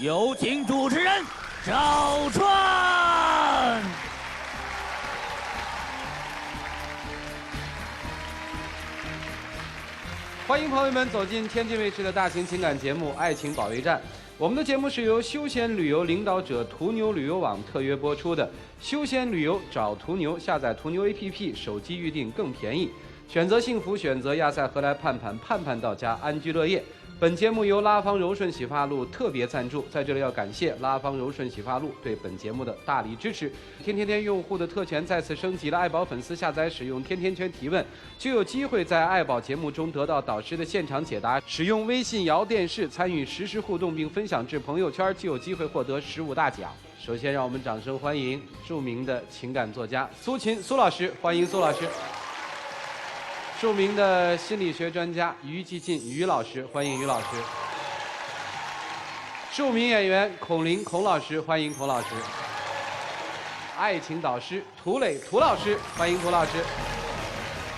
有请主持人赵川。欢迎朋友们走进天津卫视的大型情感节目《爱情保卫战》。我们的节目是由休闲旅游领导者途牛旅游网特约播出的。休闲旅游找途牛，下载途牛 APP， 手机预订更便宜。选择幸福，选择亚赛河来盼盼，盼盼到家，安居乐业。本节目由拉芳柔顺洗发露特别赞助，在这里要感谢拉芳柔顺洗发露对本节目的大力支持。天天天用户的特权再次升级了，爱宝粉丝下载使用天天圈提问，就有机会在爱宝节目中得到导师的现场解答。使用微信摇电视参与实时互动并分享至朋友圈，就有机会获得15大奖。首先，让我们掌声欢迎著名的情感作家苏秦苏老师，欢迎苏老师。著名的心理学专家于继进于老师，欢迎于老师。著名演员孔琳孔老师，欢迎孔老师。爱情导师涂磊涂老师，欢迎涂老师。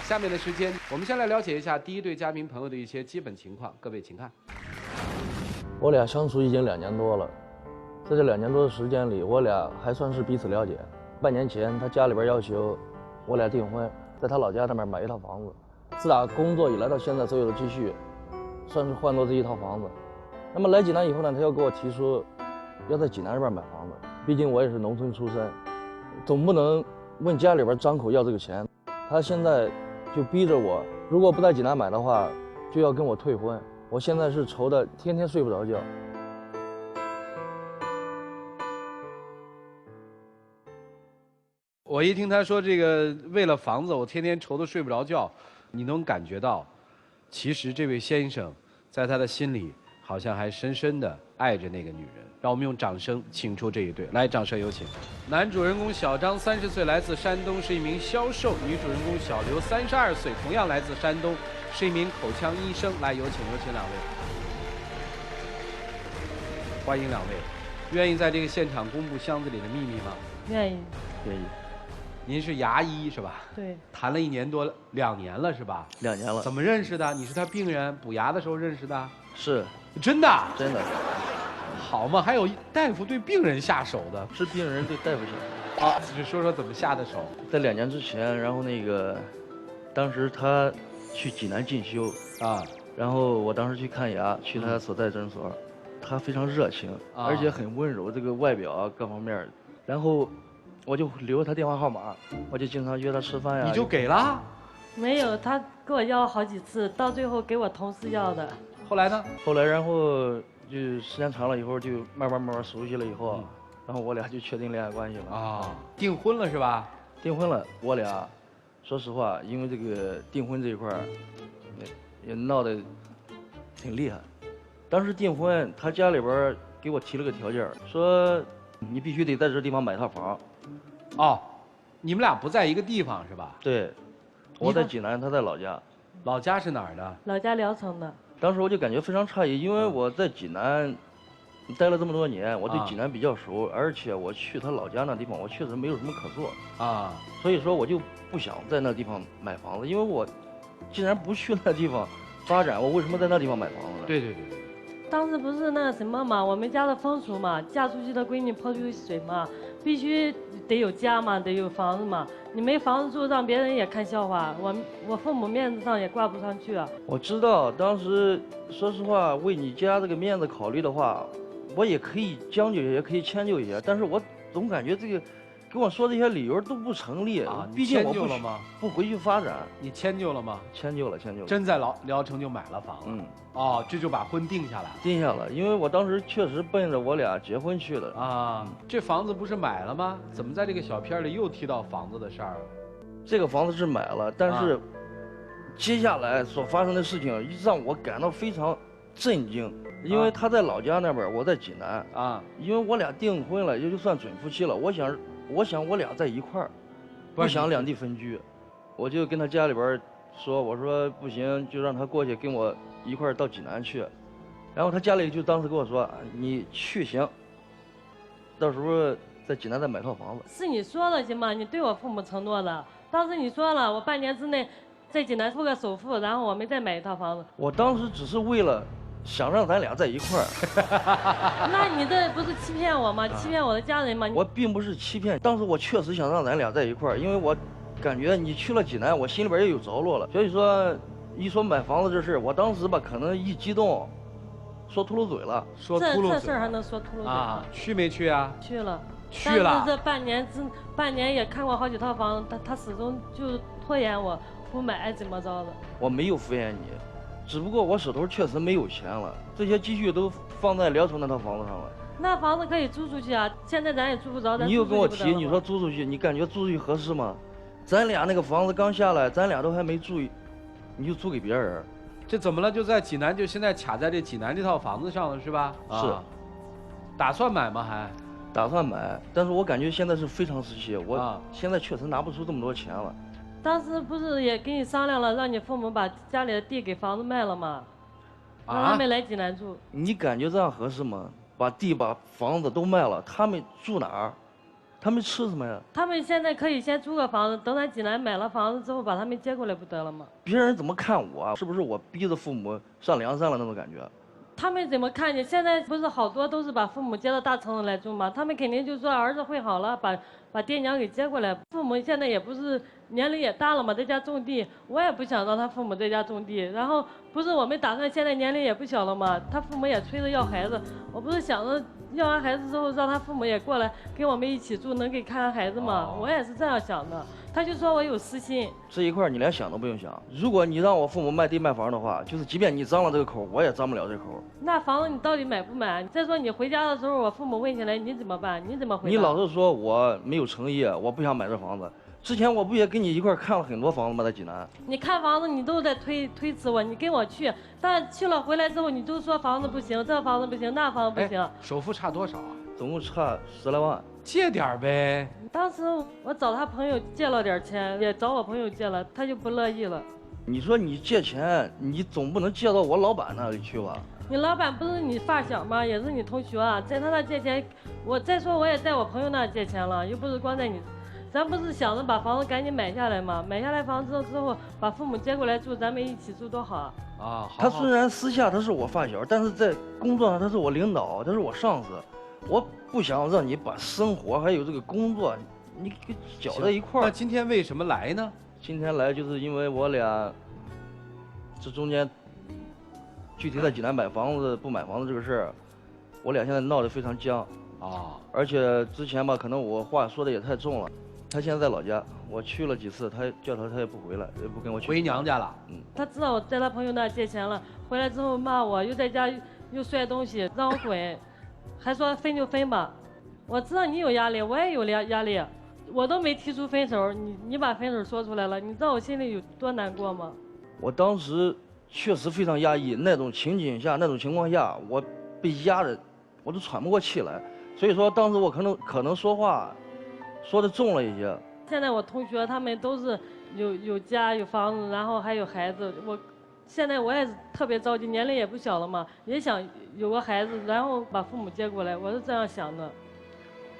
下面的时间，我们先来了解一下第一对嘉宾朋友的一些基本情况，各位请看。我俩相处已经2年多了，在这2年多的时间里，我俩还算是彼此了解。半年前，他家里边要求我俩订婚，在他老家那边买一套房子。自打工作以来到现在，所有的积蓄算是换作这一套房子。那么来济南以后呢，他又给我提出要在济南这边买房子，毕竟我也是农村出身，总不能问家里边张口要这个钱。他现在就逼着我，如果不在济南买的话，就要跟我退婚。我现在是愁得天天睡不着觉。我一听他说这个为了房子，我天天愁得睡不着觉，你能感觉到，其实这位先生在他的心里好像还深深地爱着那个女人。让我们用掌声请出这一对，来，掌声有请。男主人公小张30岁，来自山东，是一名销售；女主人公小刘32岁，同样来自山东，是一名口腔医生。来，有请两位，欢迎两位。愿意在这个现场公布箱子里的秘密吗？愿意。愿意。您是牙医是吧？对。谈了1年多，2年了是吧？2年了。怎么认识的？你是他病人，补牙的时候认识的？是。真的？真的。好嘛，还有大夫对病人下手的？是病人对大夫下手。啊，就说说怎么下的手。在2年之前，然后当时他去济南进修啊，然后我当时去看牙，去他所在诊所，他非常热情，而且很温柔，这个外表啊各方面，然后我就留他电话号码，我就经常约他吃饭呀。你就给了？没有，他给我要好几次，到最后给我同事要的。后来呢？后来然后就时间长了以后，就慢慢熟悉了以后，然后我俩就确定恋爱关系了啊，订婚了是吧？订婚了，我俩说实话，因为这个订婚这一块也闹得挺厉害。当时订婚，他家里边给我提了个条件，说你必须得在这地方买套房。哦，你们俩不在一个地方是吧？对，我在济南，他在老家。老家是哪儿的？老家聊城的。当时我就感觉非常诧异，因为我在济南待了这么多年，我对济南比较熟，而且我去他老家那地方，我确实没有什么可做啊，所以说我就不想在那地方买房子，因为我既然不去那地方发展，我为什么在那地方买房子呢？对。当时不是那什么嘛，我们家的风俗嘛，嫁出去的闺女泼出去水嘛，必须得有家嘛，得有房子嘛。你没房子住，让别人也看笑话，我父母面子上也挂不上去啊。我知道，当时说实话，为你家这个面子考虑的话，我也可以将就一些，也可以迁就一些，但是我总感觉这个跟我说这些理由都不成立啊。毕竟我不回去发展。你迁就了吗？迁就了。真在聊城就买了房了。哦，这就把婚定下来了。定下了，因为我当时确实奔着我俩结婚去的啊。这房子不是买了吗？怎么在这个小片里又提到房子的事儿了？这个房子是买了，但是接下来所发生的事情让我感到非常震惊，因为他在老家那边，我在济南啊。因为我俩订婚了，也就算准夫妻了。我想我俩在一块儿，不想两地分居，我就跟他家里边说，我说不行，就让他过去跟我一块儿到济南去。然后他家里就当时跟我说，你去行，到时候在济南再买套房子。是你说了行吗？你对我父母承诺了，当时你说了，我半年之内在济南付个首付，然后我们再买一套房子。我当时只是为了想让咱俩在一块儿。那你这不是欺骗我吗？欺骗我的家人吗？我并不是欺骗，当时我确实想让咱俩在一块儿，因为我感觉你去了济南，我心里边也有着落了。所以说，一说买房子这事，我当时吧可能一激动，说秃噜嘴了。说秃噜这事儿还能说秃噜嘴啊？去没去啊？去了。去了。但是这半年也看过好几套房子，他始终就拖延我不买，怎么着的？我没有敷衍你，只不过我手头确实没有钱了，这些积蓄都放在辽城那套房子上了。那房子可以租出去啊，现在咱也租不着。你又跟我提，你说租出去，你感觉租出去合适吗？咱俩那个房子刚下来，咱俩都还没住，你就租给别人。这怎么了？就在济南，就现在卡在这济南这套房子上了，是吧？是。打算买吗？还？打算买，但是我感觉现在是非常时期，我现在确实拿不出这么多钱了。当时不是也跟你商量了，让你父母把家里的地给房子卖了吗？让他们来济南住。你感觉这样合适吗？把地把房子都卖了，他们住哪儿？他们吃什么呀？他们现在可以先租个房子，等咱济南买了房子之后，把他们接过来不得了吗？别人怎么看我？是不是我逼着父母上梁山了那种感觉？他们怎么看你？现在不是好多都是把父母接到大城市来住吗？他们肯定就说儿子会好了，把爹娘给接过来。父母现在也不是年龄也大了嘛，在家种地，我也不想让他父母在家种地。然后不是我们打算现在年龄也不小了嘛，他父母也催着要孩子，我不是想着要完孩子之后让他父母也过来跟我们一起住，能给看看孩子嘛？我也是这样想的。他就说我有私心，这一块你连想都不用想。如果你让我父母卖地卖房的话，就是即便你张了这个口，我也张不了这口。那房子你到底买不买？再说你回家的时候，我父母问起来，你怎么办？你怎么回答？你老是说我没有诚意，我不想买这房子。之前我不也跟你一块看了很多房子吗？在济南。你看房子，你都在推辞我，你跟我去，但去了回来之后，你都说房子不行，这房子不行，那房子不行。首付差多少啊？总共差10来万。借点呗。当时我找他朋友借了点钱，也找我朋友借了，他就不乐意了。你说你借钱，你总不能借到我老板那里去吧？你老板不是你发小吗？也是你同学啊，在他那借钱，我再说我也在我朋友那借钱了，又不是光在你。咱不是想着把房子赶紧买下来吗？买下来房子之后，把父母接过来住，咱们一起住多好啊！好。他虽然私下他是我发小，但是在工作上他是我领导，他是我上司。我不想让你把生活还有这个工作，你给搅在一块儿。那今天为什么来呢？今天来就是因为我俩这中间，具体在济南买房子不买房子这个事儿，我俩现在闹得非常僵。而且之前吧，可能我话说的也太重了。他现在在老家，我去了几次，他叫他也不回来，也不跟我去。回娘家了。他知道我在他朋友那借钱了，回来之后骂我，又在家又摔东西，让我滚。还说分就分吧，我知道你有压力，我也有压力，我都没提出分手，你把分手说出来了，你知道我心里有多难过吗？我当时确实非常压抑，那种情景下，那种情况下，我被压的，我都喘不过气来，所以说当时我可能说话说的重了一些。现在我同学他们都是有家有房子，然后还有孩子，现在我也是特别着急，年龄也不小了嘛，也想有个孩子，然后把父母接过来，我是这样想的。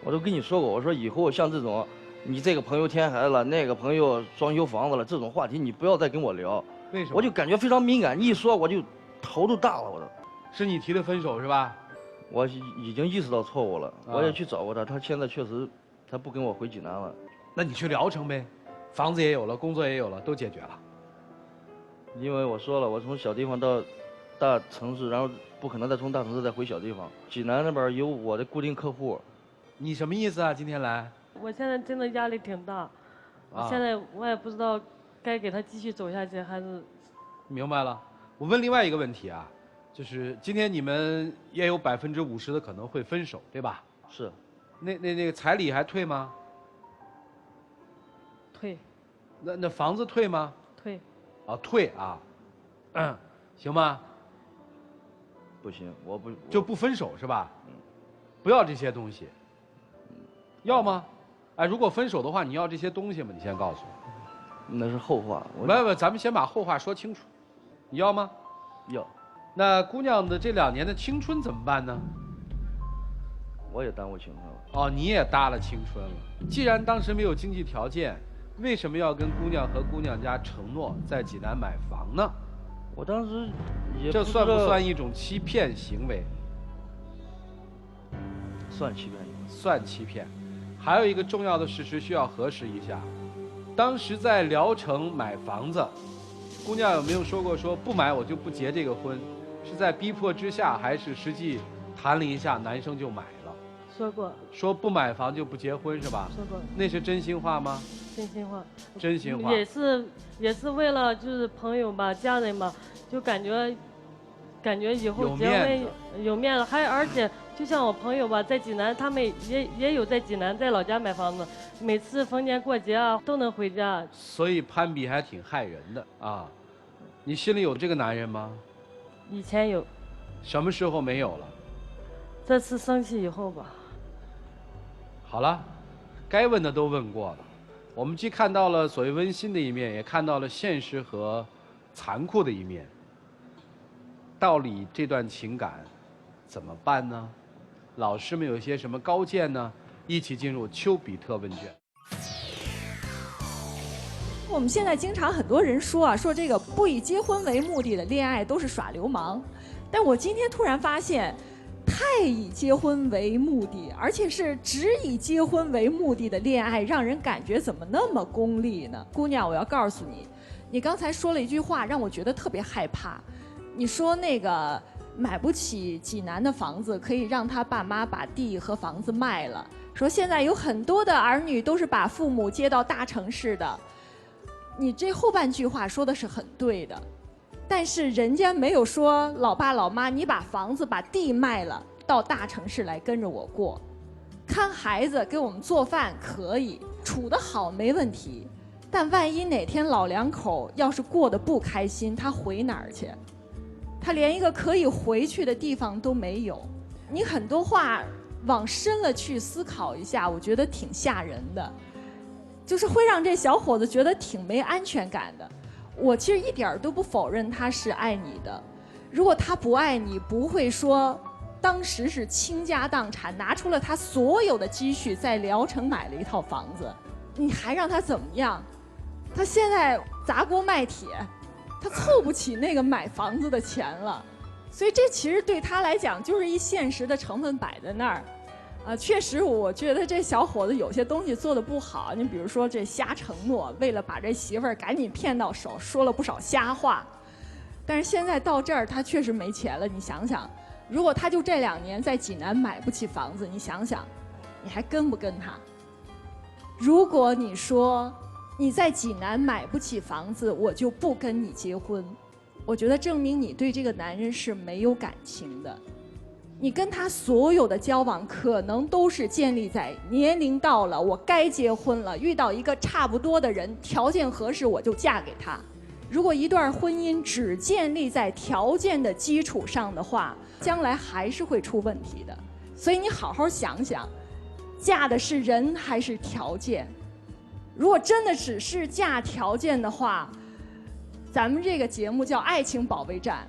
我都跟你说过，我说以后像这种，你这个朋友添孩子了，那个朋友装修房子了，这种话题你不要再跟我聊。为什么？我就感觉非常敏感，你一说我就头都大了，我都。是你提的分手是吧？我已经意识到错误了，我也去找过他，他现在确实他不跟我回济南了。那你去聊城呗，房子也有了，工作也有了，都解决了。因为我说了，我从小地方到大城市，然后不可能再从大城市再回小地方。济南那边有我的固定客户。你什么意思啊？今天来？我现在真的压力挺大，现在我也不知道该给他继续走下去还是。明白了。我问另外一个问题啊，就是今天你们也有50%的可能会分手，对吧？是。那个彩礼还退吗？退。那房子退吗？退。退啊，行吗？不行，我不就不分手是吧？不要这些东西。要吗？哎，如果分手的话，你要这些东西吗？你先告诉我。那是后话。不，咱们先把后话说清楚。你要吗？要。那姑娘的这2年的青春怎么办呢？我也耽误青春了。你也搭了青春了。既然当时没有经济条件，为什么要跟姑娘和姑娘家承诺在济南买房呢？我当时也这算不知道算一种欺骗行为？算欺骗？算欺骗。还有一个重要的事实需要核实一下，当时在聊城买房子，姑娘有没有说过说不买我就不结这个婚？是在逼迫之下，还是实际谈了一下，男生就买了？说过，说不买房就不结婚是吧？说过，那是真心话吗？真心话。真心话。也是为了就是朋友吧、家人吧，就感觉以后结婚有面子，而且就像我朋友吧，在济南，他们也有在济南在老家买房子，每次逢年过节啊都能回家。所以攀比还挺害人的啊！你心里有这个男人吗？以前有，什么时候没有了？这次生气以后吧。好了，该问的都问过了。我们既看到了所谓温馨的一面，也看到了现实和残酷的一面。到底这段情感怎么办呢？老师们有些什么高见呢？一起进入丘比特问卷。我们现在经常很多人说啊，说这个不以结婚为目的的恋爱都是耍流氓，但我今天突然发现，太以结婚为目的，而且是只以结婚为目的的恋爱，让人感觉怎么那么功利呢？姑娘，我要告诉你，你刚才说了一句话，让我觉得特别害怕。你说那个买不起济南的房子，可以让他爸妈把地和房子卖了。说现在有很多的儿女都是把父母接到大城市的。你这后半句话说的是很对的，但是人家没有说老爸老妈，你把房子把地卖了，到大城市来跟着我过，看孩子给我们做饭可以，处得好没问题，但万一哪天老两口要是过得不开心，他回哪儿去？他连一个可以回去的地方都没有。你很多话往深了去思考一下，我觉得挺吓人的。就是会让这小伙子觉得挺没安全感的。我其实一点都不否认他是爱你的，如果他不爱你，不会说当时是倾家荡产，拿出了他所有的积蓄在聊城买了一套房子，你还让他怎么样？他现在砸锅卖铁，他凑不起那个买房子的钱了，所以这其实对他来讲就是一现实的成分摆在那儿。确实，我觉得这小伙子有些东西做得不好。你比如说这瞎承诺，为了把这媳妇儿赶紧骗到手，说了不少瞎话。但是现在到这儿，他确实没钱了。你想想，如果他就这2年在济南买不起房子，你想想，你还跟不跟他？如果你说你在济南买不起房子，我就不跟你结婚，我觉得证明你对这个男人是没有感情的。你跟他所有的交往可能都是建立在年龄到了，我该结婚了，遇到一个差不多的人，条件合适我就嫁给他。如果一段婚姻只建立在条件的基础上的话，将来还是会出问题的。所以你好好想想，嫁的是人还是条件？如果真的只是嫁条件的话，咱们这个节目叫《爱情保卫战》。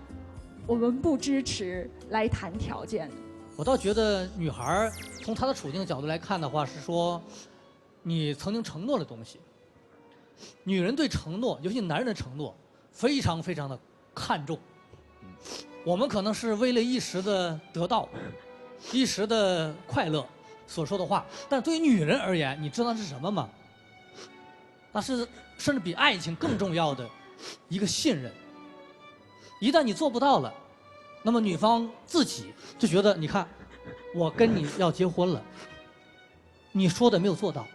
我们不支持来谈条件。我倒觉得女孩从她的处境的角度来看的话，是说你曾经承诺的东西。女人对承诺，尤其男人的承诺，非常非常的看重。我们可能是为了一时的得到，一时的快乐所说的话，但对于女人而言，你知道是什么吗？那是甚至比爱情更重要的一个信任。一旦你做不到了，那么女方自己就觉得，你看，我跟你要结婚了，你说的没有做到，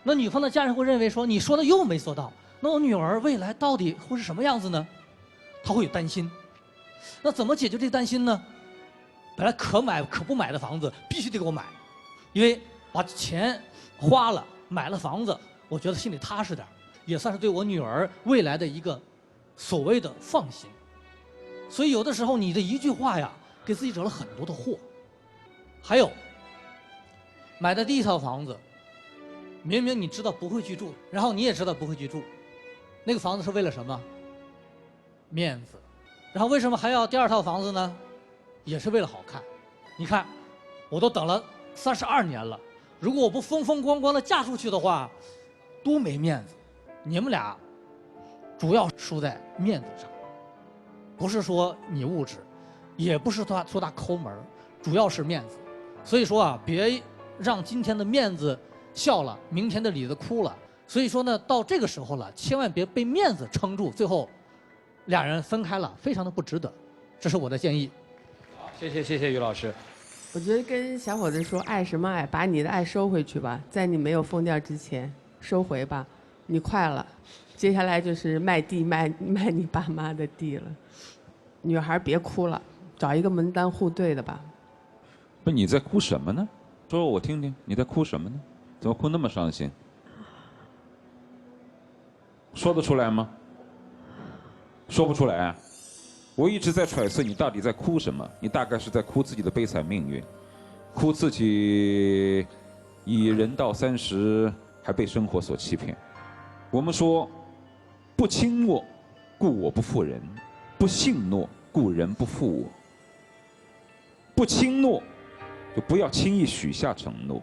那女方的家人会认为说，你说的又没做到，那我女儿未来到底会是什么样子呢？她会有担心。那怎么解决这个担心呢？本来可买可不买的房子必须得给我买，因为把钱花了买了房子，我觉得心里踏实点，也算是对我女儿未来的一个所谓的放心。所以有的时候你的一句话呀，给自己惹了很多的祸。还有，买的第一套房子，明明你知道不会去住，然后你也知道不会去住，那个房子是为了什么？面子。然后为什么还要第2套房子呢？也是为了好看。你看，我都等了32年了，如果我不风风光光的嫁出去的话，多没面子。你们俩主要输在面子上。不是说你物质，也不是说他抠门，主要是面子。所以说啊，别让今天的面子笑了，明天的里子哭了。所以说呢，到这个时候了，千万别被面子撑住，最后俩人分开了，非常的不值得。这是我的建议。好，谢谢于老师。我觉得跟小伙子说爱什么爱，把你的爱收回去吧，在你没有疯掉之前收回吧，你快了，接下来就是卖地卖你爸妈的地了。女孩别哭了，找一个门当户对的吧。不，你在哭什么呢？说我听听，你在哭什么呢？怎么哭那么伤心？说得出来吗？说不出来啊。我一直在揣测你到底在哭什么，你大概是在哭自己的悲惨命运，哭自己已人到30还被生活所欺骗。我们说，不轻诺，故我不负人；不信诺，故人不负我。不轻诺，就不要轻易许下承诺。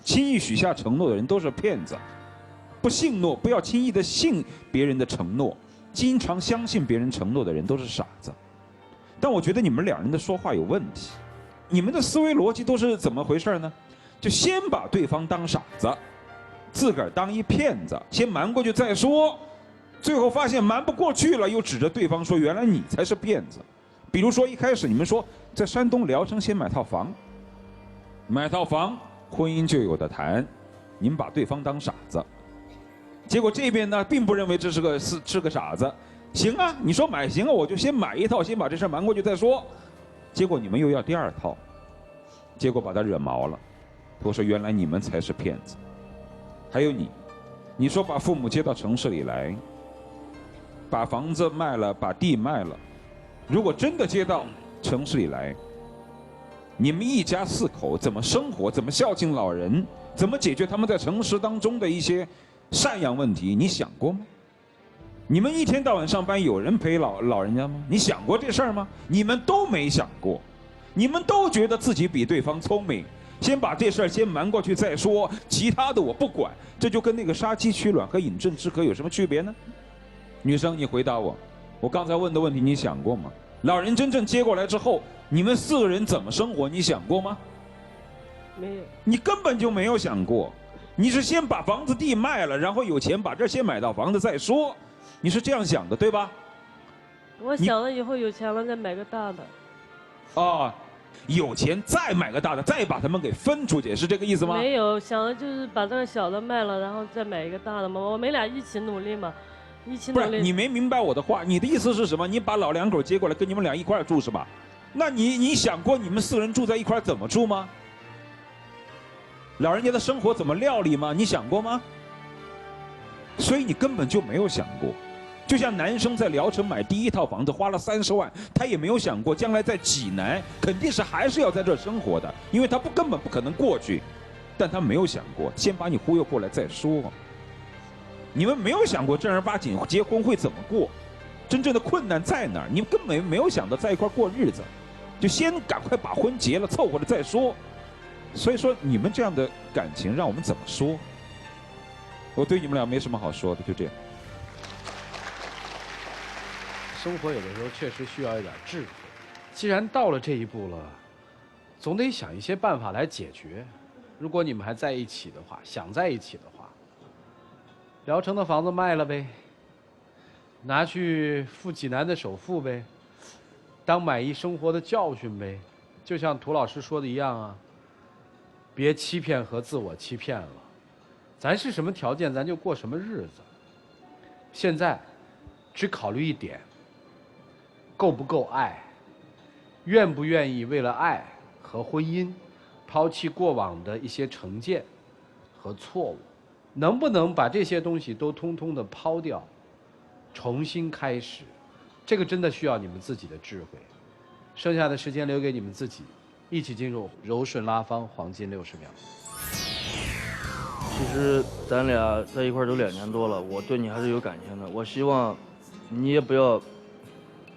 轻易许下承诺的人都是骗子。不信诺，不要轻易的信别人的承诺。经常相信别人承诺的人都是傻子。但我觉得你们两人的说话有问题，你们的思维逻辑都是怎么回事呢？就先把对方当傻子，自个儿当一骗子，先瞒过去再说，最后发现瞒不过去了，又指着对方说原来你才是骗子。比如说一开始你们说在山东聊城先买套房，买套房婚姻就有的谈，你们把对方当傻子。结果这边呢，并不认为这是个傻子，行啊，你说买行啊，我就先买一套，先把这事瞒过去再说。结果你们又要第二套，结果把他惹毛了，我说原来你们才是骗子。还有你说把父母接到城市里来，把房子卖了，把地卖了，如果真的接到城市里来，你们一家4口怎么生活，怎么孝敬老人，怎么解决他们在城市当中的一些赡养问题，你想过吗？你们一天到晚上班，有人陪老人家吗？你想过这事儿吗？你们都没想过，你们都觉得自己比对方聪明，先把这事儿先瞒过去再说，其他的我不管。这就跟那个杀鸡取卵和饮鸩止渴有什么区别呢？女生，你回答我，我刚才问的问题你想过吗？老人真正接过来之后，你们4个人怎么生活，你想过吗？没有。你根本就没有想过。你是先把房子地卖了，然后有钱把这先买到房子再说，你是这样想的对吧？我想了以后有钱了再买个大的。哦，有钱再买个大的，再把他们给分出去，是这个意思吗？没有，想的就是把这个小的卖了，然后再买一个大的嘛。我们俩一起努力嘛，一起努力。不是，你没明白我的话，你的意思是什么？你把老两口接过来跟你们俩一块住是吧？那你想过你们4个人住在一块怎么住吗？老人家的生活怎么料理吗？你想过吗？所以你根本就没有想过。就像男生在聊城买第1套房子花了30万，他也没有想过将来在济南肯定是还是要在这生活的，因为他根本不可能过去。但他没有想过先把你忽悠过来再说。你们没有想过正儿八经结婚会怎么过，真正的困难在哪儿？你们根本没有想到在一块过日子，就先赶快把婚结了凑合着再说。所以说你们这样的感情让我们怎么说？我对你们俩没什么好说的，就这样。生活有的时候确实需要一点智慧，既然到了这一步了，总得想一些办法来解决。如果你们还在一起的话，想在一起的话，聊城的房子卖了呗，拿去付济南的首付呗，当买一生活的教训呗。就像涂老师说的一样啊，别欺骗和自我欺骗了，咱是什么条件咱就过什么日子。现在只考虑一点，够不够爱，愿不愿意为了爱和婚姻抛弃过往的一些成见和错误，能不能把这些东西都通通的抛掉，重新开始，这个真的需要你们自己的智慧。剩下的时间留给你们自己，一起进入柔顺拉芳黄金60秒。其实咱俩在一块儿都2年多了，我对你还是有感情的。我希望你也不要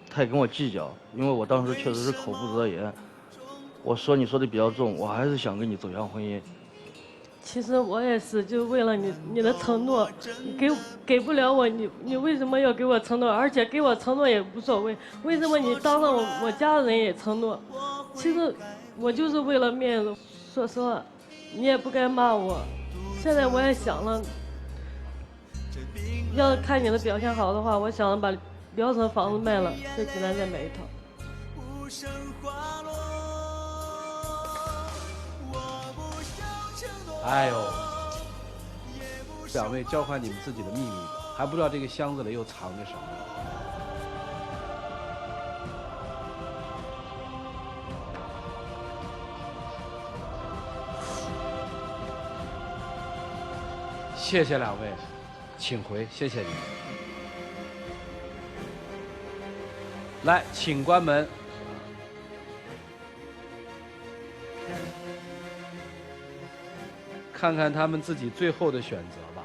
太跟我计较，因为我当时确实是口不择言，我说你说的比较重，我还是想跟你走向婚姻。其实我也是，就为了你的承诺，你给不了我，你为什么要给我承诺？而且给我承诺也无所谓，为什么你当着我家人也承诺？其实我就是为了面子，说实话，你也不该骂我。现在我也想了，要看你的表现好的话，我想把聊城房子卖了，在济南再买一套。哎呦，两位交换你们自己的秘密吧，还不知道这个箱子里又藏着什么。谢谢两位，请回，谢谢你们。来，请关门。看看他们自己最后的选择吧。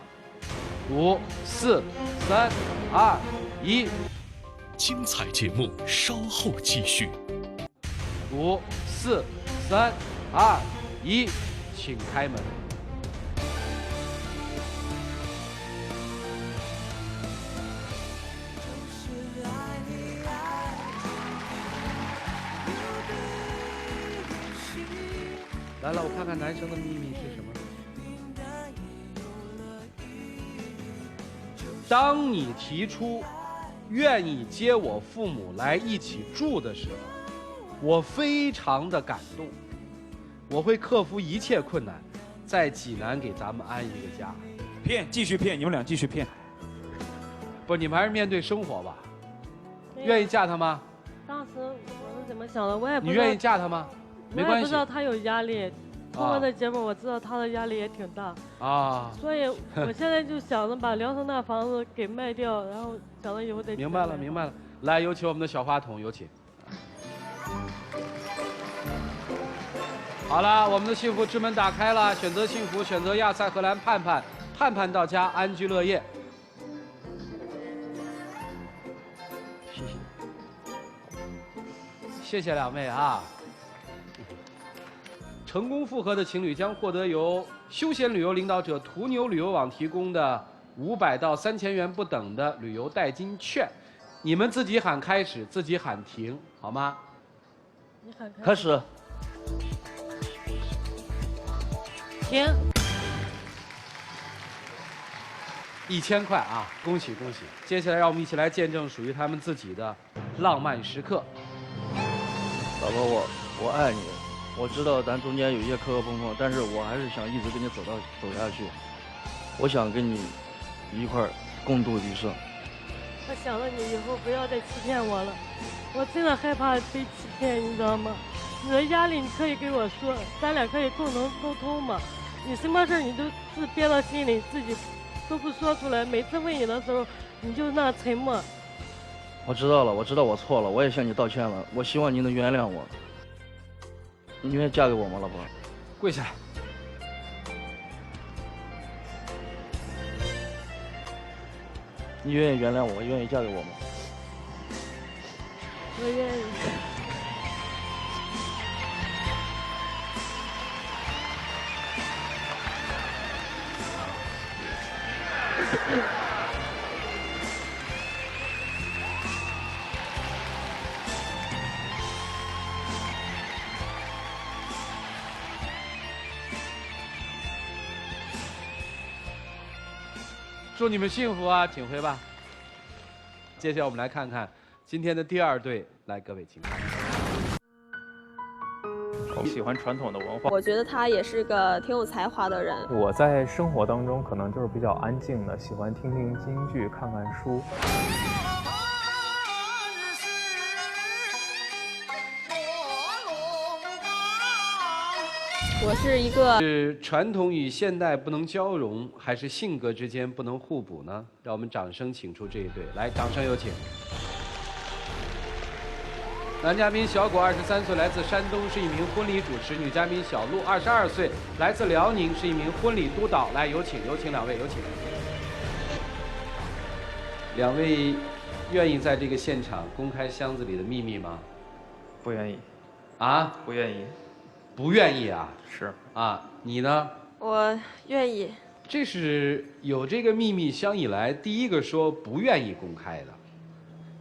5、4、3、2、1。精彩节目稍后继续。5、4、3、2、1，请开门。来了，我看看男生的秘密是什么。当你提出愿意接我父母来一起住的时候，我非常的感动，我会克服一切困难，在济南给咱们安一个家。骗，继续骗，你们俩继续骗。不，你们还是面对生活吧。愿意嫁他吗？当时我是怎么想的，我也不知道。你愿意嫁他吗？没关系。我也不知道他有压力。通过这节目，我知道他的压力也挺大啊，所以我现在就想着把聊城那房子给卖掉，然后想着以后再。明白了，明白了。来，有请我们的小话筒，有请。好了，我们的幸福之门打开了，选择幸福，选择亚赛荷兰盼盼，盼盼到家，安居乐业。谢谢，谢谢两位啊。成功复合的情侣将获得由休闲旅游领导者途牛旅游网提供的500到3000元不等的旅游代金券。你们自己喊开始，自己喊停，好吗？你喊开始。停。 1000块啊！恭喜恭喜！接下来让我们一起来见证属于他们自己的浪漫时刻。老婆，我爱你。我知道咱中间有一些磕磕碰碰，但是我还是想一直跟你走下去。我想跟你一块儿共度余生。我想着你以后不要再欺骗我了，我真的害怕被欺骗，你知道吗？你的压力你可以给我说，咱俩可以共同沟通嘛。你什么事你都是憋到心里，自己都不说出来。每次问你的时候，你就那沉默。我知道了，我知道我错了，我也向你道歉了。我希望你能原谅我。你愿意嫁给我吗，老婆？跪下来。你愿意原谅我，愿意嫁给我吗？我愿意。祝你们幸福啊，请回吧。接下来我们来看看今天的第2对，来，各位请看。我喜欢传统的文化，我觉得他也是个挺有才华的人。我在生活当中可能就是比较安静的，喜欢听听京剧，看看书。我是一个是传统与现代不能交融，还是性格之间不能互补呢？让我们掌声请出这一对，来，掌声有请。男嘉宾小果23岁，来自山东，是一名婚礼主持；女嘉宾小鹿22岁，来自辽宁，是一名婚礼督导。来，有请两位，有请。两位愿意在这个现场公开箱子里的秘密吗？不愿意。啊？不愿意。不愿意啊？是。啊，你呢？我愿意。这是有这个秘密相以来第一个说不愿意公开的，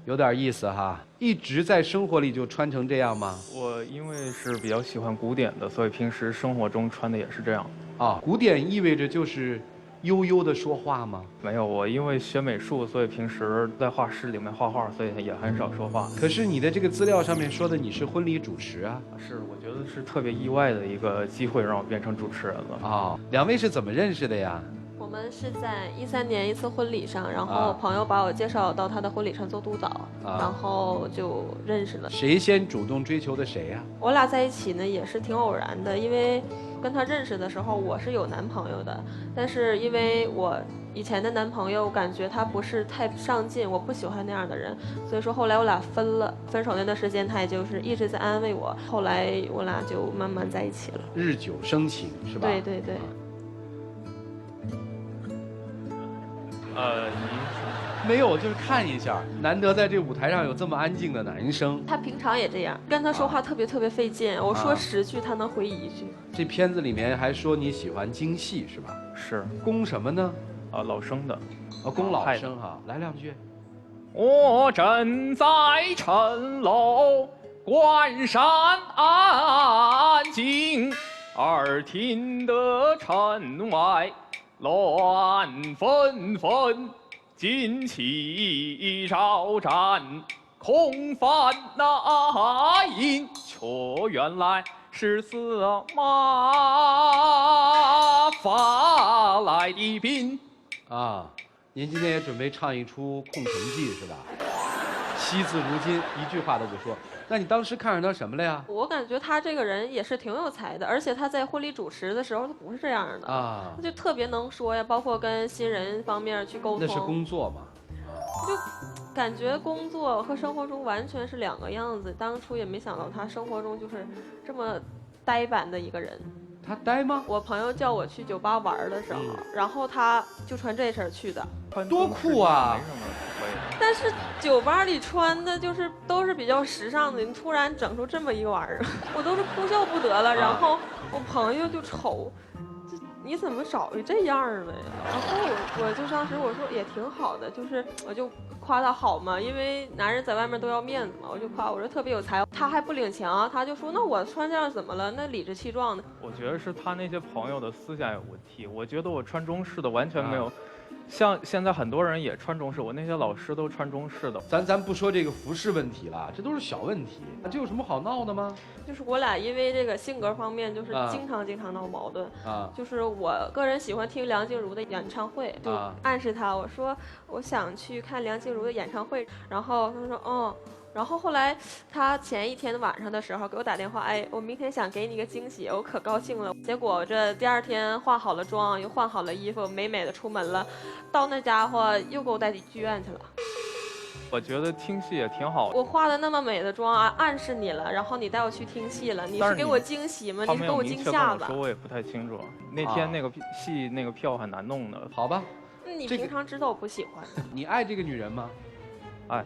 有点意思哈。一直在生活里就穿成这样吗？我因为是比较喜欢古典的，所以平时生活中穿的也是这样。啊，古典意味着就是悠悠的说话吗？没有，我因为学美术，所以平时在画室里面画画，所以也很少说话。可是你的这个资料上面说的你是婚礼主持啊？是，我觉得是特别意外的一个机会，让我变成主持人了。啊，两位是怎么认识的呀？我们是在13年一次婚礼上，然后朋友把我介绍到他的婚礼上做督导，然后就认识了。谁先主动追求的谁呀？我俩在一起呢也是挺偶然的，因为跟他认识的时候我是有男朋友的，但是因为我以前的男朋友感觉他不是太上进，我不喜欢那样的人，所以说后来我俩分了。分手那段时间他也就是一直在安慰我，后来我俩就慢慢在一起了。日久生情是吧？对对对。没有，就是看一下，难得在这舞台上有这么安静的男生。他平常也这样，跟他说话特别费劲，我说10句他能回1句。这片子里面还说你喜欢京戏是吧？是。宫什么呢？老生的。宫老生哈，来2句。我正在城楼关山安静，耳听得城外乱纷纷，旌旗招展，空翻那影，却原来是司马发来的兵。啊，您今天也准备唱一出《空城计》是吧？惜字如金，一句话都不说。那你当时看上他什么了呀？我感觉他这个人也是挺有才的，而且他在婚礼主持的时候他不是这样的啊，他就特别能说呀，包括跟新人方面去沟通。那是工作嘛？就感觉工作和生活中完全是2个样子。当初也没想到他生活中就是这么呆板的一个人。他呆吗？我朋友叫我去酒吧玩的时候，然后他就穿这身去的，多酷啊！但是酒吧里穿的都是比较时尚的，你突然整出这么一个玩意儿，我都是哭笑不得了。然后我朋友就瞅，你怎么找一这样的呀？然后我就当时我说也挺好的，就是我就夸他好嘛，因为男人在外面都要面子嘛，我就夸我说特别有才。他还不领情，他就说那我穿这样怎么了？那理直气壮的。我觉得是他那些朋友的思想有问题。我觉得我穿中式的完全没有。像现在很多人也穿中式，我那些老师都穿中式的。咱不说这个服饰问题了，这都是小问题，这有什么好闹的吗？就是我俩因为这个性格方面，就是经常闹矛盾。就是我个人喜欢听梁静茹的演唱会，就暗示他我说我想去看梁静茹的演唱会，然后他说嗯。然后后来他前一天晚上的时候给我打电话，哎，我明天想给你个惊喜，我可高兴了。结果这第2天化好了妆，又换好了衣服，美美的出门了，到那家伙又给我带去剧院去了。我觉得听戏也挺好的。我化的那么美的妆啊，暗示你了，然后你带我去听戏了，你是给我惊喜吗？你是给我惊吓吧？说我也不太清楚。那天那个戏那个票很难弄的。好吧。你平常知道我不喜欢。你爱这个女人吗？爱。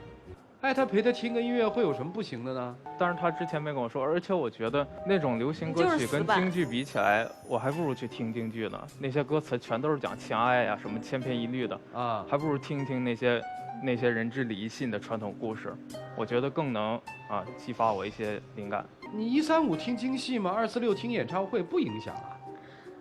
爱他陪他听个音乐会有什么不行的呢？但是他之前没跟我说，而且我觉得那种流行歌曲跟京剧比起来，我还不如去听京剧呢。那些歌词全都是讲情爱呀，什么千篇一律的啊，还不如听听那些人之礼义信的传统故事，我觉得更能激发我一些灵感。你135听京戏吗？246听演唱会不影响啊。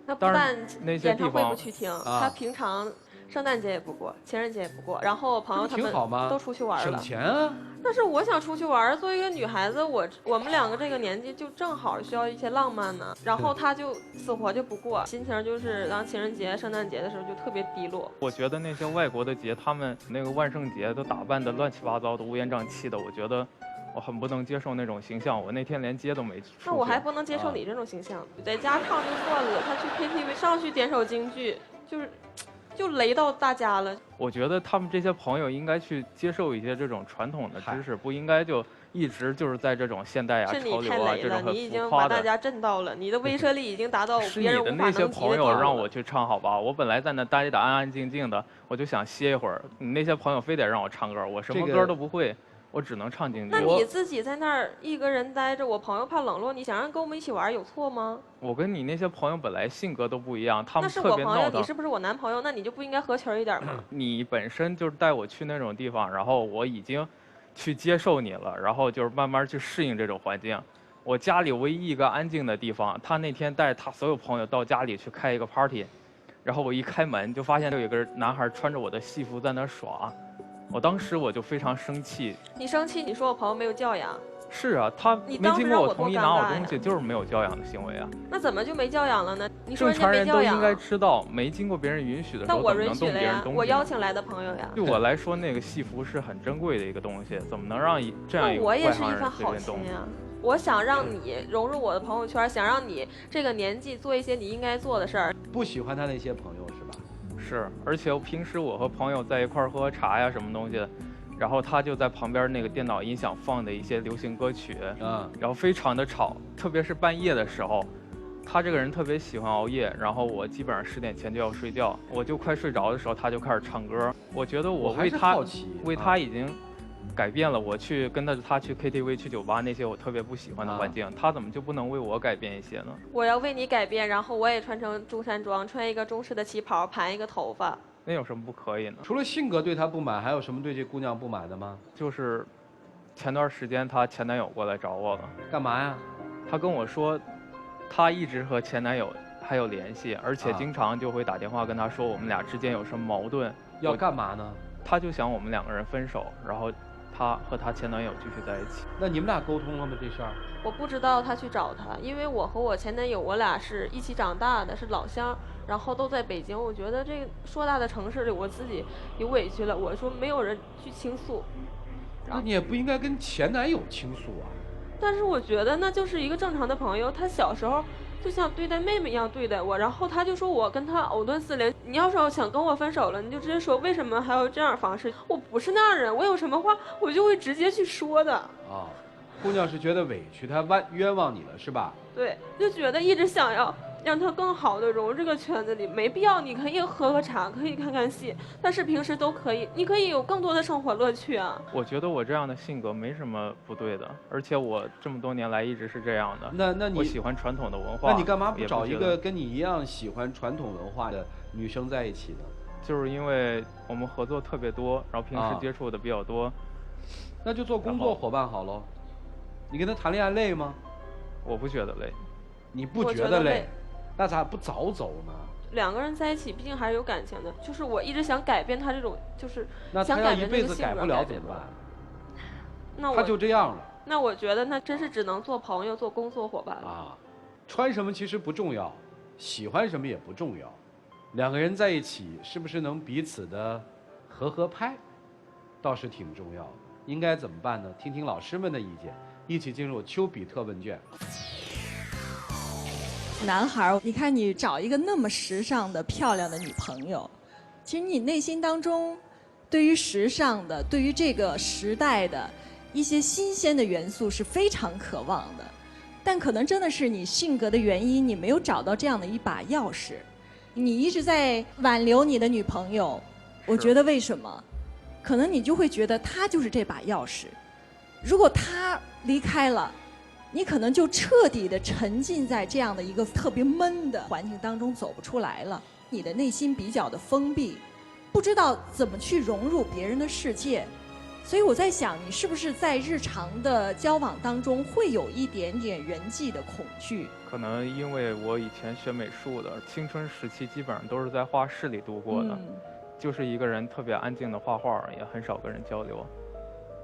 他不但演唱会不去听，他平常。圣诞节也不过，情人节也不过，然后我朋友他们都出去玩了，省钱啊。但是我想出去玩，作为一个女孩子，我们2个这个年纪就正好需要一些浪漫呢。然后他就死活就不过，心情就是当情人节、圣诞节的时候就特别低落。我觉得那些外国的节，他们那个万圣节都打扮的乱七八糟的、乌烟瘴气的，我觉得我很不能接受那种形象。我那天连街都没出去。那我还不能接受你这种形象，在家唱就算了，他去 KTV 上去点首京剧，就雷到大家了。我觉得他们这些朋友应该去接受一些这种传统的知识，不应该就一直就是在这种现代啊、潮流啊这种很浮夸的。你已经把大家震到了，你的威慑力已经达到别人无法能及的地步了。是你的那些朋友让我去唱，好吧？我本来在那待着安安静静的，我就想歇一会儿。你那些朋友非得让我唱歌，我什么歌都不会。我只能唱京剧。那你自己在那儿一个人待着，我朋友怕冷落你，想让跟我们一起玩有错吗？我跟你那些朋友本来性格都不一样，他们特别闹腾。那是我朋友，你是不是我男朋友？那你就不应该合群一点吗？你本身就是带我去那种地方，然后我已经去接受你了，然后就是慢慢去适应这种环境。我家里唯一一个安静的地方，他那天带他所有朋友到家里去开一个 party， 然后我一开门就发现有一个男孩穿着我的戏服在那耍。我当时我就非常生气。你生气？你说我朋友没有教养？是啊，他没经过我同意拿我东西，就是没有教养的行为啊。那怎么就没教养了呢？你说正常人都应该知道，没经过别人允许的时候，那我允许了呀，我邀请来的朋友呀。对我来说，那个戏服是很珍贵的一个东西，怎么能让这样一个我也是一番好心呀。我想让你融入我的朋友圈，想让你这个年纪做一些你应该做的事儿。不喜欢他那些朋友是吧？是，而且平时我和朋友在一块儿喝茶呀，什么东西的。然后他就在旁边那个电脑音响放的一些流行歌曲，然后非常的吵，特别是半夜的时候，他这个人特别喜欢熬夜，然后我基本上10点前就要睡觉，我就快睡着的时候他就开始唱歌，我觉得我为他已经改变了，我去跟着他去 KTV 去酒吧那些我特别不喜欢的环境，他怎么就不能为我改变一些呢？我要为你改变，然后我也穿成中山装，穿一个中式的旗袍，盘一个头发。那有什么不可以呢？除了性格对他不满，还有什么对这姑娘不满的吗？就是前段时间她前男友过来找我了。干嘛呀？她跟我说，她一直和前男友还有联系，而且经常就会打电话跟她说我们俩之间有什么矛盾。要干嘛呢？她就想我们2个人分手，然后她和她前男友继续在一起。那你们俩沟通了吗这事儿？我不知道她去找他，因为我和我前男友我俩是一起长大的，是老乡。然后都在北京，我觉得这个硕大的城市里，我自己有委屈了。我说没有人去倾诉，那你也不应该跟前男友倾诉啊。但是我觉得那就是一个正常的朋友，他小时候就像对待妹妹一样对待我，然后他就说我跟他藕断丝连。你要是想跟我分手了，你就直接说，为什么还有这样的方式？我不是那样人，我有什么话我就会直接去说的。啊，姑娘是觉得委屈，她冤枉你了是吧？对，就觉得一直想要让他更好的融入这个圈子里，没必要。你可以喝茶，可以看看戏，但是平时都可以，你可以有更多的生活乐趣啊。我觉得我这样的性格没什么不对的，而且我这么多年来一直是这样的。那你我喜欢传统的文化，那你干嘛不找一个跟你一样喜欢传统文化的女生在一起呢？就是因为我们合作特别多，然后平时接触的比较多，那就做工作伙伴好喽。你跟他谈恋爱累吗？我不觉得累。你不觉得累？那咋不早走呢？2个人在一起，毕竟还是有感情的。就是我一直想改变他这种，就是想改变这个性格。那他要一辈子改不了怎么办？那他就这样了。那我觉得那真是只能做朋友、做工作伙伴了。啊，穿什么其实不重要，喜欢什么也不重要，2个人在一起是不是能彼此的合拍，倒是挺重要的。应该怎么办呢？听听老师们的意见，一起进入丘比特问卷。男孩，你看你找一个那么时尚的、漂亮的女朋友，其实你内心当中，对于时尚的、对于这个时代的一些新鲜的元素是非常渴望的，但可能真的是你性格的原因，你没有找到这样的一把钥匙，你一直在挽留你的女朋友。我觉得为什么？可能你就会觉得她就是这把钥匙，如果她离开了，你可能就彻底的沉浸在这样的一个特别闷的环境当中走不出来了。你的内心比较的封闭，不知道怎么去融入别人的世界。所以我在想，你是不是在日常的交往当中会有一点点人际的恐惧？可能因为我以前学美术的，青春时期基本上都是在画室里度过的，就是一个人特别安静的画画，也很少跟人交流。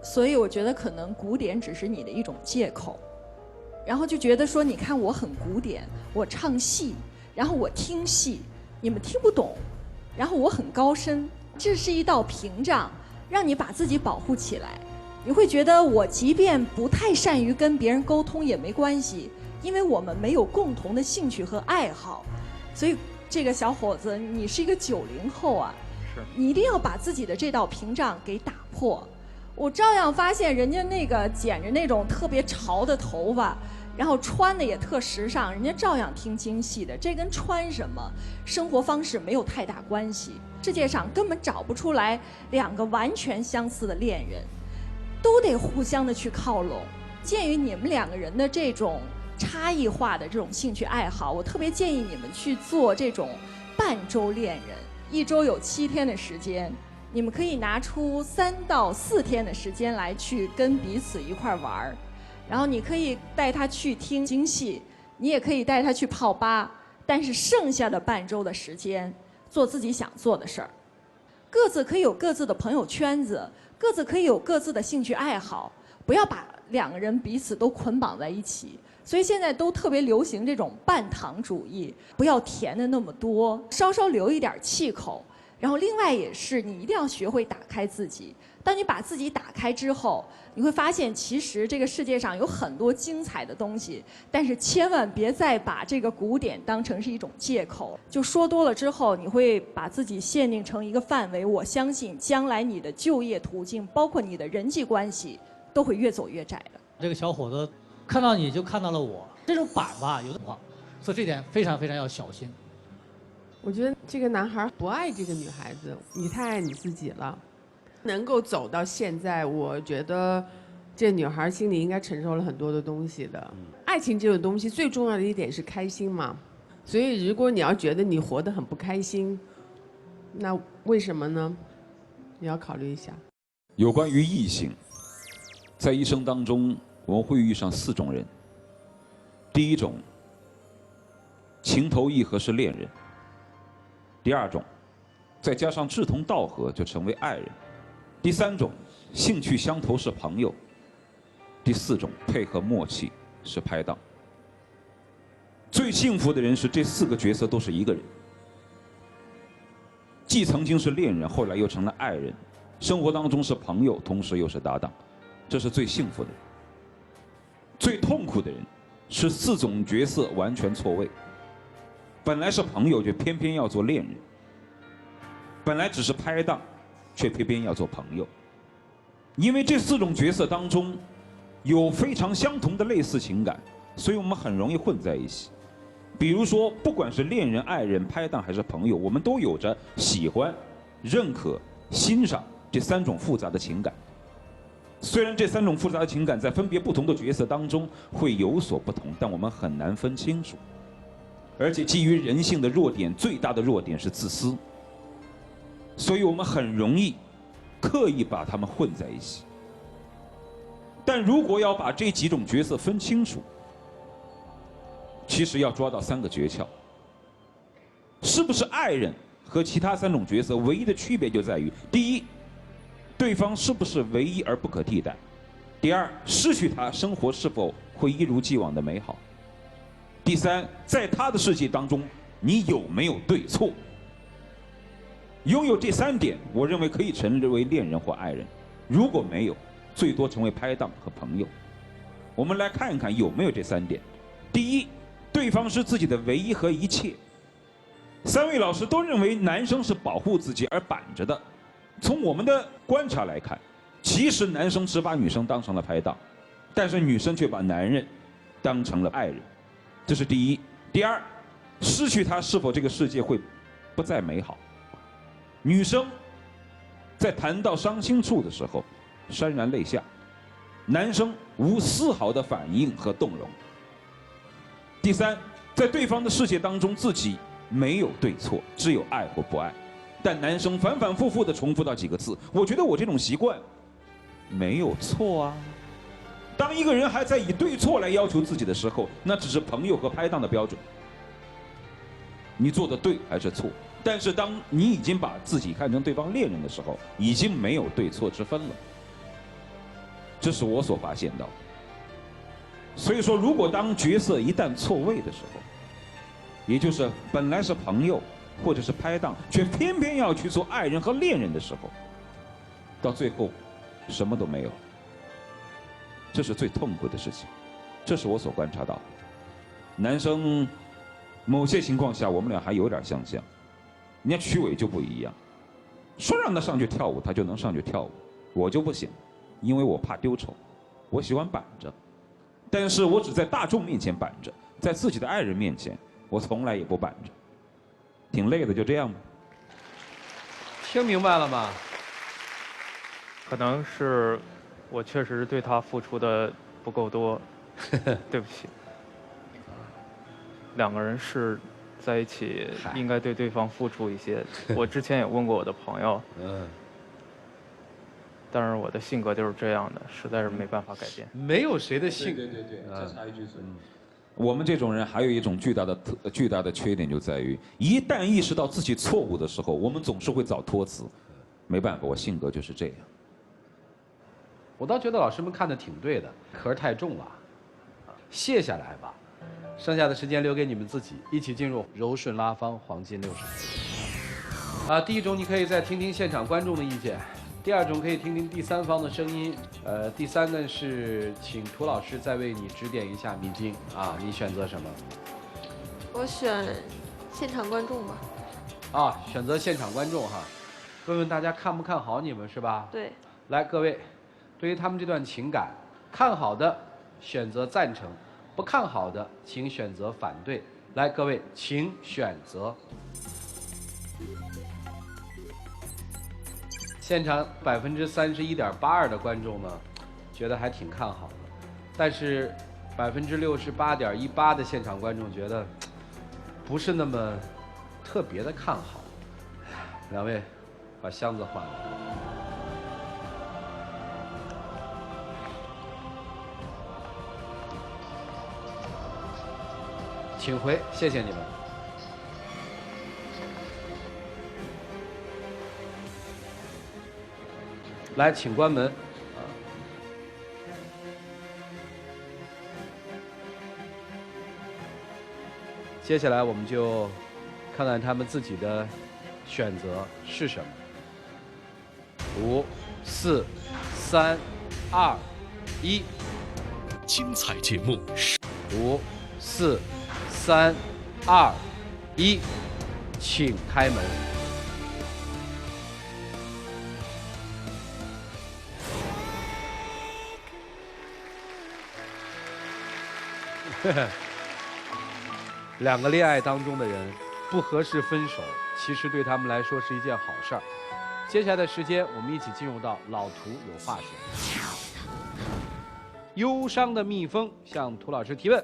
所以我觉得可能古典只是你的一种借口。然后就觉得说，你看我很古典，我唱戏，然后我听戏，你们听不懂，然后我很高深，这是一道屏障，让你把自己保护起来。你会觉得我即便不太善于跟别人沟通也没关系，因为我们没有共同的兴趣和爱好。所以这个小伙子，你是一个90后啊，你一定要把自己的这道屏障给打破。我照样发现人家那个剪着那种特别潮的头发，然后穿的也特时尚，人家照样听京戏的，这跟穿什么生活方式没有太大关系。世界上根本找不出来2个完全相似的恋人。都得互相的去靠拢。鉴于你们2个人的这种差异化的这种兴趣爱好，我特别建议你们去做这种半周恋人，1周有7天的时间，你们可以拿出3到4天的时间来去跟彼此一块玩儿，然后你可以带他去听京戏，你也可以带他去泡吧，但是剩下的半周的时间做自己想做的事儿。各自可以有各自的朋友圈子，各自可以有各自的兴趣爱好，不要把2个人彼此都捆绑在一起。所以现在都特别流行这种半糖主义，不要甜的那么多，稍稍留一点气口。然后另外也是，你一定要学会打开自己。当你把自己打开之后，你会发现其实这个世界上有很多精彩的东西，但是千万别再把这个古典当成是一种借口。就说多了之后，你会把自己限定成一个范围。我相信将来你的就业途径，包括你的人际关系，都会越走越窄的。这个小伙子看到你就看到了我，这种板吧有的话，所以这点非常非常要小心。我觉得这个男孩不爱这个女孩子，你太爱你自己了。能够走到现在，我觉得这女孩心里应该承受了很多的东西的。爱情这种东西最重要的一点是开心嘛，所以如果你要觉得你活得很不开心，那为什么呢？你要考虑一下。有关于异性，在一生当中我们会遇上4种人。第一种，情投意合是恋人；第2种，再加上志同道合就成为爱人；第3种，兴趣相投是朋友；第4种，配合默契是拍档。最幸福的人是这4个角色都是一个人，既曾经是恋人，后来又成了爱人，生活当中是朋友，同时又是搭档，这是最幸福的人。最痛苦的人是4种角色完全错位，本来是朋友却偏偏要做恋人，本来只是拍档却偏偏要做朋友。因为这4种角色当中有非常相同的类似情感，所以我们很容易混在一起。比如说不管是恋人、爱人、拍档还是朋友，我们都有着喜欢、认可、欣赏这3种复杂的情感。虽然这3种复杂的情感在分别不同的角色当中会有所不同，但我们很难分清楚。而且基于人性的弱点，最大的弱点是自私，所以我们很容易刻意把它们混在一起。但如果要把这几种角色分清楚，其实要抓到3个诀窍。是不是爱人和其他3种角色唯一的区别就在于：第一，对方是不是唯一而不可替代；第2，失去他，生活是否会一如既往的美好；第3，在他的世界当中，你有没有对错？拥有这3点，我认为可以称之为恋人或爱人；如果没有，最多成为拍档和朋友。我们来看一看有没有这3点。第一，对方是自己的唯一和一切。3位老师都认为男生是保护自己而板着的。从我们的观察来看，其实男生只把女生当成了拍档，但是女生却把男人当成了爱人，这是第一。第2，失去他，是否这个世界会不再美好？女生在谈到伤心处的时候潸然泪下，男生无丝毫的反应和动容。第3，在对方的世界当中，自己没有对错，只有爱或不爱。但男生反反复复地重复到几个字：我觉得我这种习惯没有错啊。当一个人还在以对错来要求自己的时候，那只是朋友和拍档的标准，你做的对还是错。但是当你已经把自己看成对方恋人的时候，已经没有对错之分了。这是我所发现到的。所以说，如果当角色一旦错位的时候，也就是本来是朋友或者是拍档，却偏偏要去做爱人和恋人的时候，到最后什么都没有。这是最痛苦的事情，这是我所观察到的。男生某些情况下我们俩还有点相像，人家曲伟就不一样，说让他上去跳舞他就能上去跳舞，我就不行，因为我怕丢丑，我喜欢板着。但是我只在大众面前板着，在自己的爱人面前我从来也不板着。挺累的，就这样吧。听明白了吗？可能是我确实对他付出的不够多，对不起。两个人是在一起，应该对对方付出一些。我之前也问过我的朋友，但是我的性格就是这样的，实在是没办法改变。没有谁的性，对，再插一句嘴。我们这种人还有一种巨大的缺点，就在于一旦意识到自己错误的时候，我们总是会找托词。没办法，我性格就是这样。我倒觉得老师们看的挺对的，壳太重了，卸下来吧。剩下的时间留给你们自己，一起进入柔顺拉芳黄金60分。第一种你可以再听听现场观众的意见，第二种可以听听第三方的声音，第三个是请涂老师再为你指点一下迷津啊，你选择什么？我选现场观众吧。选择现场观众哈，问问大家看不看好你们是吧？对。来，各位，对于他们这段情感，看好的选择赞成。不看好的，请选择反对。来，各位，请选择。现场31.82%的观众呢，觉得还挺看好的，但是68.18%的现场观众觉得不是那么特别的看好。两位，把箱子换了。请回，谢谢你们。来，请关门。接下来我们就看看他们自己的选择是什么。5、4、3、2、1。精彩节目。5、4、3、2、1，请开门。两个恋爱当中的人不合适分手，其实对他们来说是一件好事儿。接下来的时间，我们一起进入到老涂有话说。忧伤的蜜蜂向涂老师提问。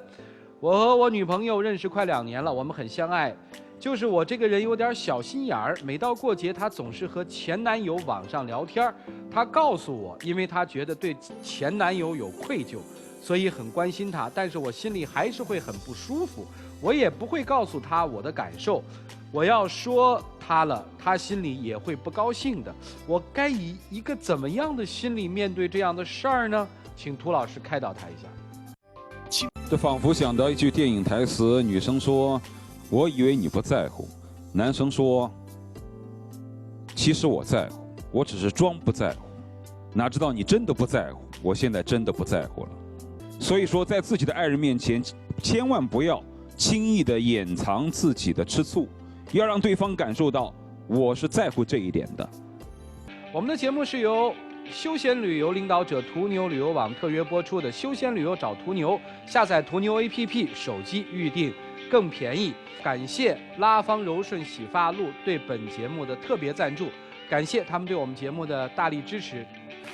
我和我女朋友认识快2年了，我们很相爱，就是我这个人有点小心眼儿，每到过节她总是和前男友网上聊天。她告诉我，因为她觉得对前男友有愧疚，所以很关心他，但是我心里还是会很不舒服，我也不会告诉他我的感受，我要说他了，他心里也会不高兴的，我该以一个怎么样的心理面对这样的事儿呢？请涂老师开导他一下。这仿佛想到一句电影台词，女生说：“我以为你不在乎。”男生说：“其实我在乎，我只是装不在乎。哪知道你真的不在乎，我现在真的不在乎了。”所以说，在自己的爱人面前，千万不要轻易的掩藏自己的吃醋，要让对方感受到我是在乎这一点的。我们的节目是由休闲旅游领导者途牛旅游网特约播出的，休闲旅游找途牛，下载途牛 APP， 手机预订更便宜。感谢拉芳柔顺洗发露对本节目的特别赞助，感谢他们对我们节目的大力支持。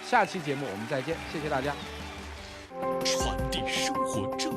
下期节目我们再见，谢谢大家。传递生活正